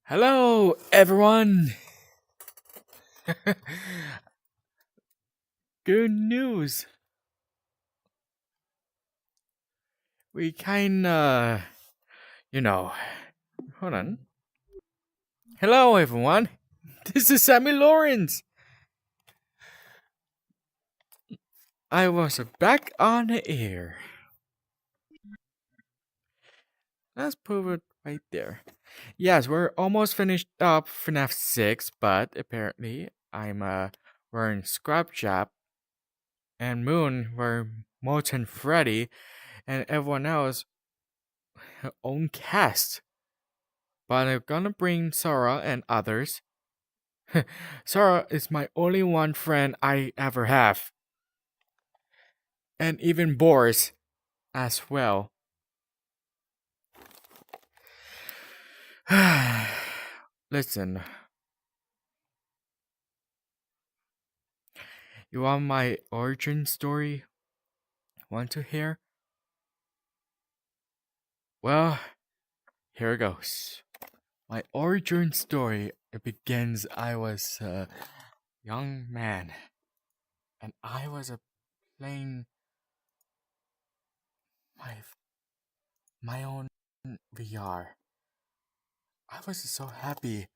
Hello, everyone. Good news. We kinda, you know, hold on. Hello, everyone. This is Sammy Lawrence. I was back on the air. Let's put it right there. Yes, we're almost finished up FNAF 6, but apparently we're in Scrap Shop and Moon were Molten Freddy and everyone else own cast. But I'm gonna bring Sora and others. Sora is my only one friend I ever have. And even Boris as well. Listen, you want my origin story? Want to hear? Well, here goes. My origin story it begins I was a young man and I was playing my my own VR. I was so happy.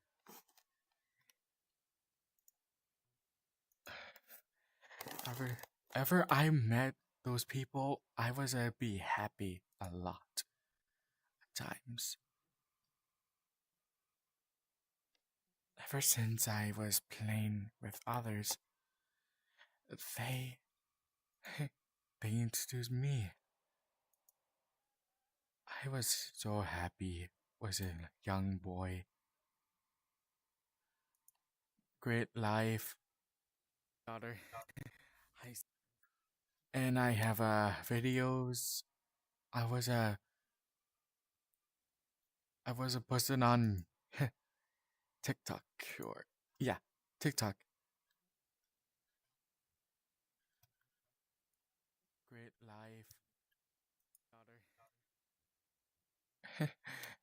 Ever, ever I met those people, I was be happy a lot at times. Ever since I was playing with others, they they introduced me. I was so happy. Was a young boy, great life, daughter. I, and I have videos. I was a I was a person on TikTok or yeah TikTok. Great life, daughter.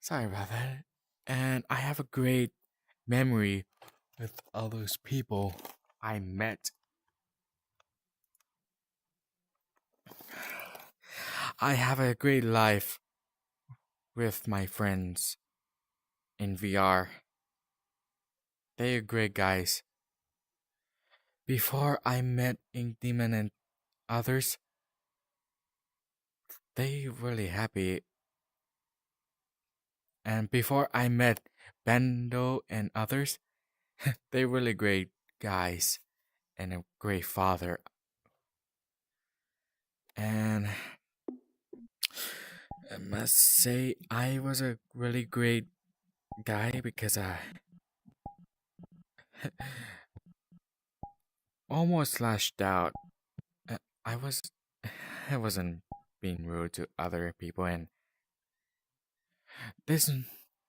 Sorry about that. And I have a great memory with all those people I met. I have a great life with my friends in VR. They are great guys. Before I met Ink Demon and others, they really happy. And before I met Bendo and others, they really great guys and a great father. And I must say I was a really great guy because I almost lashed out. I was I wasn't being rude to other people and there's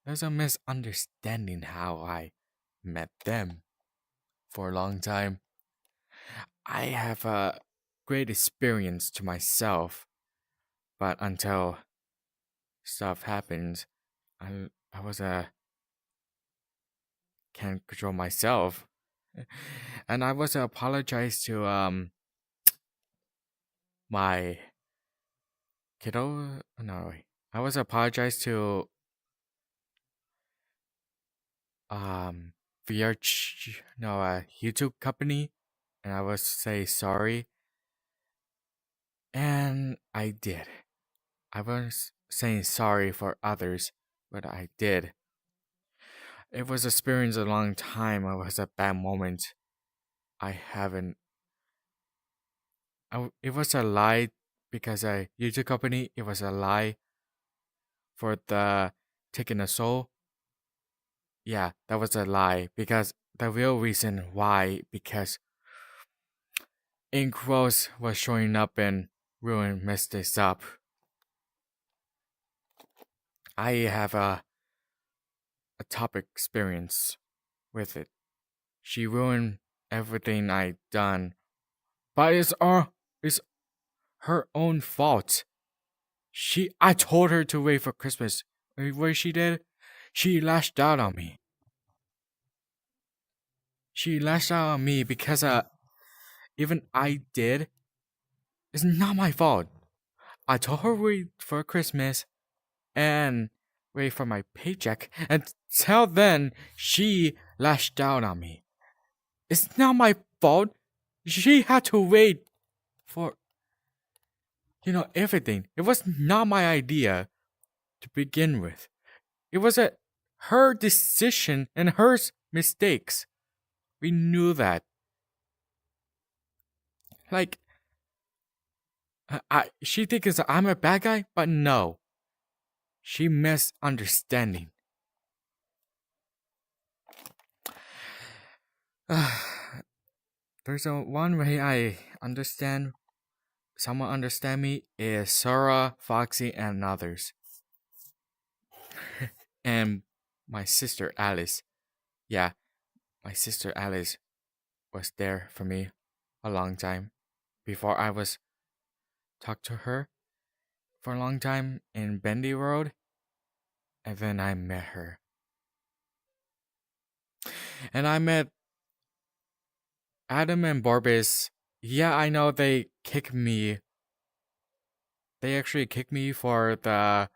there's a misunderstanding how I met them for a long time. I have a great experience to myself, but until stuff happens, I was a can't control myself. And I was apologize to my kiddo. No, I was apologize to um no YouTube company, and I was say sorry, and I did. I was saying sorry for others, but I did. It was experienced a long time. It was a bad moment. I haven't. It was a lie because a YouTube company. It was a lie for the taking a soul. Yeah, that was a lie because the real reason why because Ink Rose was showing up and ruined messed this up. I have a topic experience with it. She ruined everything I done, but it's her own fault. I told her to wait for Christmas. What she did? She lashed out on me. She lashed out on me because even I did. It's not my fault. I told her wait for Christmas and wait for my paycheck. Until then, she lashed out on me. It's not my fault. She had to wait for, everything. It was not my idea to begin with. It was her decision and her mistakes. We knew that. Like, she thinks I'm a bad guy, but no. She misunderstanding. There's one way I understand someone understand me is Sora, Foxy, and others. And my sister Alice. Yeah, my sister Alice was there for me a long time before I was talked to her for a long time in Bendy Road, and then I met her. And I met Adam and Borbis. Yeah, I know they kicked me. They actually kicked me for the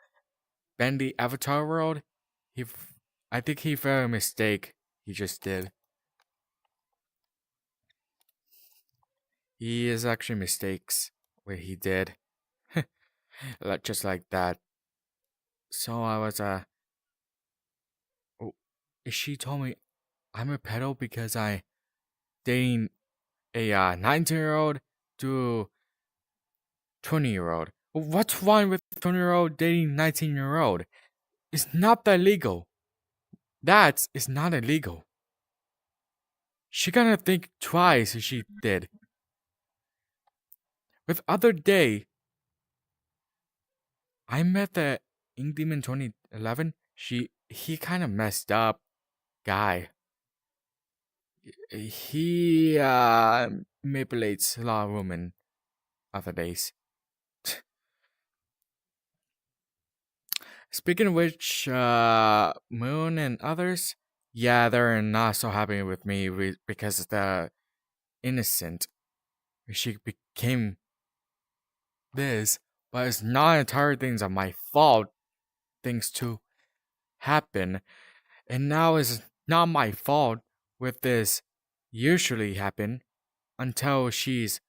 Bendy Avatar World. He, I think he felt a mistake. He just did. He is actually mistakes what he did, just like that. So I was oh, she told me I'm a pedo because I dating a 19-year-old to 20-year-old. What's wrong with 20-year-old dating 19-year-old? It's not that legal. That is not illegal. She gonna think twice if she did. With other day, I met the Ink Demon 2011. He kind of messed up guy. He manipulates a lot of women other days. Speaking of which, Moon and others, yeah, they're not so happy with me because the innocent. She became this, but it's not entire things of my fault. Things to happen, and now it's not my fault with this usually happen until she's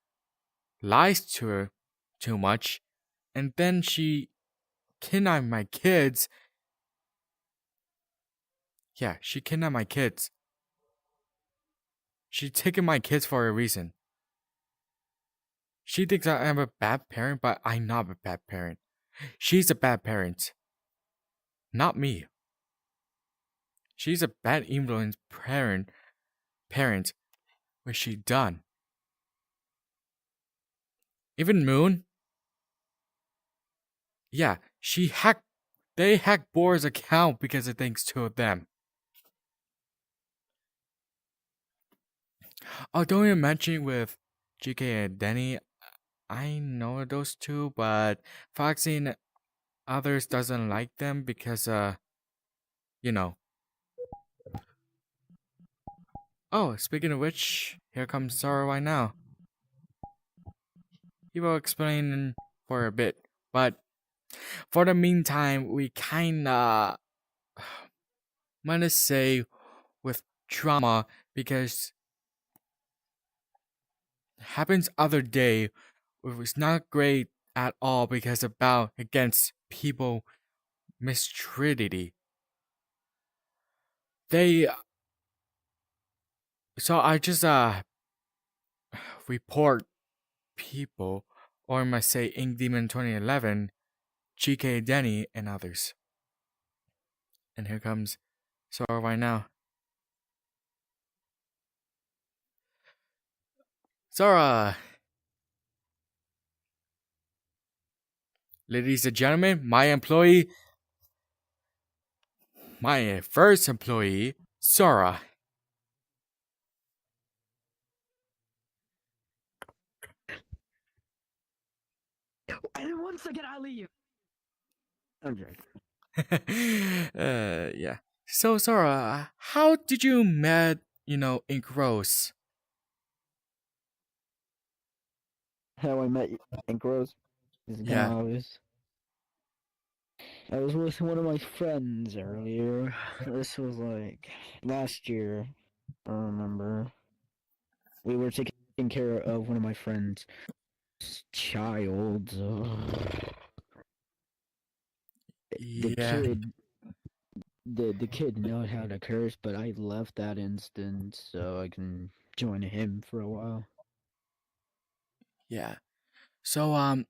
lies to her too much, and then she kidnapped my kids. Yeah, she kidnapped my kids. She taken my kids for a reason. She thinks I am a bad parent, but I'm not a bad parent. She's a bad parent, not me. She's a bad influence parent, what she done. Even Moon, yeah, they hacked Boar's account because of thanks to them. Oh, don't even mention with GK and Denny. I know those two, but Foxy and others doesn't like them because you know. Oh, speaking of which, here comes Zoro right now. He will explain for a bit, but for the meantime, we kinda wanna say with drama because happens other day it was not great at all because about against people mistreated. They so I just report people or I must say Ink Demon 2011, GK Denny and others. And here comes Sora right now. Sora, ladies and gentlemen, my first employee, Sora. And once again, I leave. Okay. Yeah. So Sora, how did you met Ink Rose. How I met Ink Rose is kind of Yeah. obvious. I was with one of my friends earlier. This was like last year. I remember. We were taking care of one of my friends' child. The Yeah. kid, the kid knew how to curse, but I left that instant so I can join him for a while. Yeah. So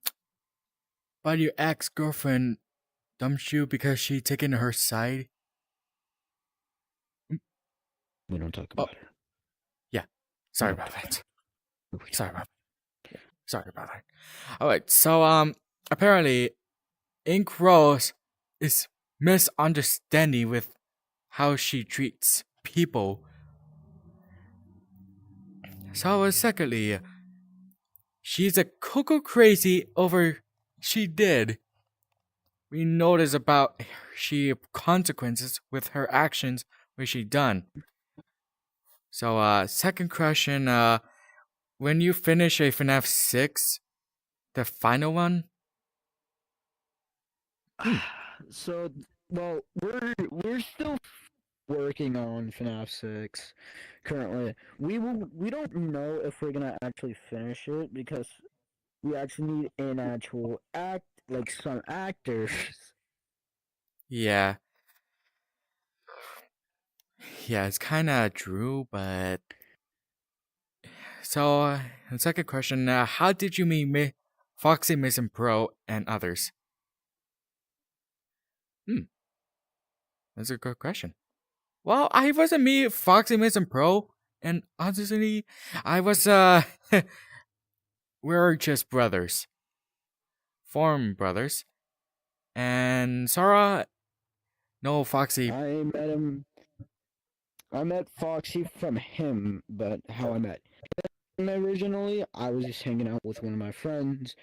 but your ex-girlfriend dumped you because she taken her side? Mm. We don't talk Oh, about her. yeah. We Sorry don't about talk about that. her. We Sorry don't. about Yeah. Sorry about that. Alright, so apparently Ink Rose is misunderstanding with how she treats people. So secondly, she's a cuckoo crazy over she did. We notice about she consequences with her actions what she done. So second question, when you finish a FNAF 6, the final one? Hmm. So, well, we're still working on FNAF 6 currently. We don't know if we're gonna actually finish it because we actually need an actual act, like some actors. Yeah. Yeah, it's kinda true, but so the second question, how did you meet Foxy Mason Pro and others? Hmm, that's a good question. Well, I wasn't me, Foxy Mason Pro, and honestly, I was we're just brothers, form brothers, and Sarah, no Foxy. I met him. I met Foxy from him, but how I met him originally, I was just hanging out with one of my friends,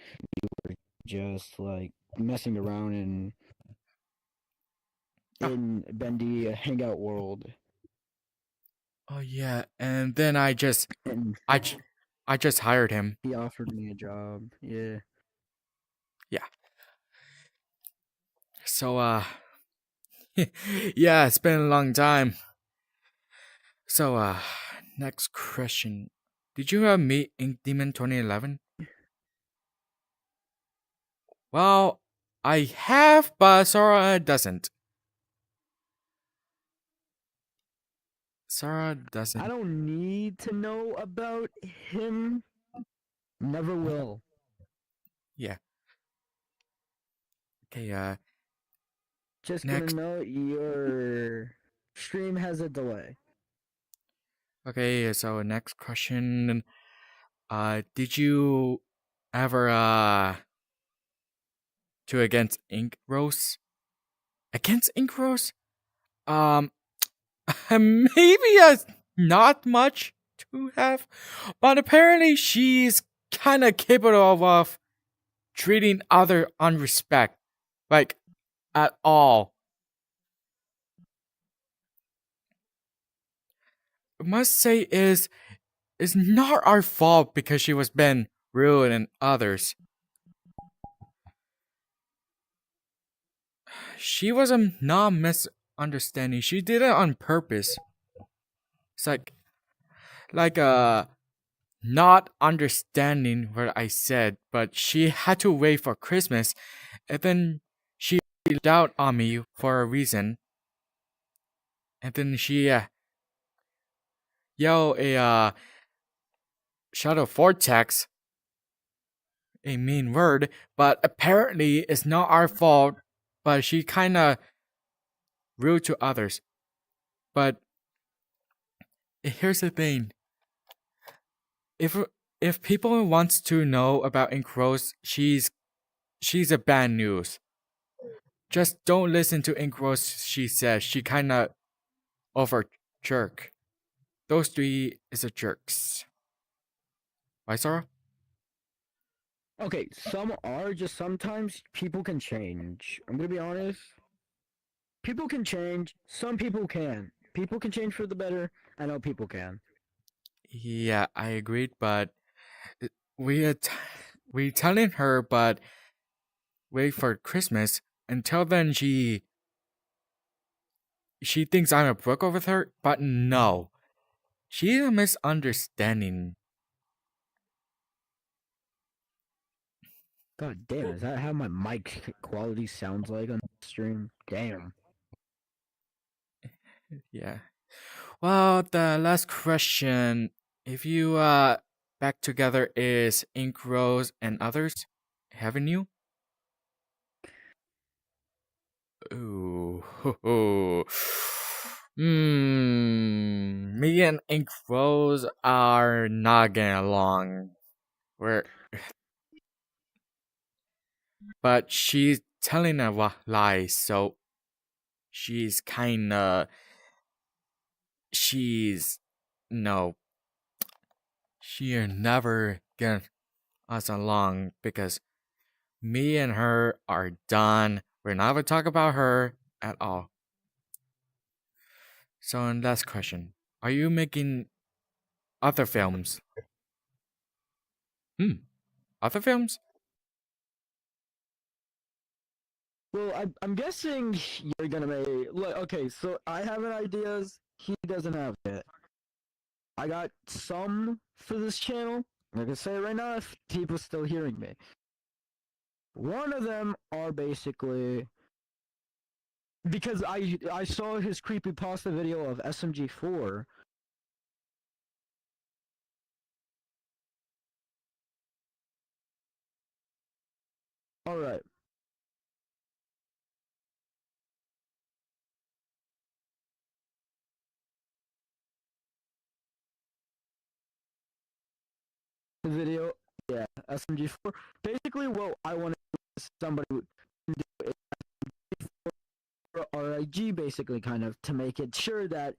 just like messing around Ah, in Bendy Hangout World, oh yeah, and then and I, j- I just hired him. he offered me a job. Yeah. Yeah. So yeah, it's been a long time. So next question. Did you meet Ink Demon 2011? Well, I have, but Sora doesn't. Sora I doesn't. don't need to know about him. Never will. Yeah. Okay, Just gonna next. know your stream has a delay. Okay, so next question. Did you ever to against Ink Rose? Against Ink Rose? Um maybe not much to have, but apparently she's kind of capable of treating other unrespect, like at all. I must say is not our fault because she was been rude and others. She was a not misunderstanding. She did it on purpose. It's like not understanding what I said, but she had to wait for Christmas, and then she out on me for a reason, and then she yelled a shadow vortex, a mean word, but apparently it's not our fault. But she kind of rude to others. But here's the thing: if if people wants to know about Ink Rose, she's a bad news. Just don't listen to Ink Rose. She says she kind of over jerk. Those three is a jerks. Right, Sarah? Okay, some are just sometimes people can change. I'm gonna be honest. People can change. Some people can. People can change for the better. I know people can. Yeah, I agreed, but uh, we are we telling her, but wait for Christmas. Until then, she thinks I'm a broke with her, but no, she's a misunderstanding. God damn, is that how my mic quality sounds like on stream? Damn. Yeah. Well, the last question, if you back together is Ink Rose and others, haven't you? Ooh. Me and Ink Rose are not getting along. We're but she's telling a lie, so she's kinda she's no, she never get us along because me and her are done. We're not gonna talk about her at all. So, last question: are you making other films? Hmm, other films? Well, I'm guessing you're gonna make. Look, okay, so I have an ideas. He doesn't have it. I got some for this channel. I'm gonna say it right now if people's still hearing me. One of them are basically because I saw his creepypasta video of SMG4. All right. The video, yeah, SMG4. Basically, what I want to do is somebody can do a RIG basically kind of to make it sure that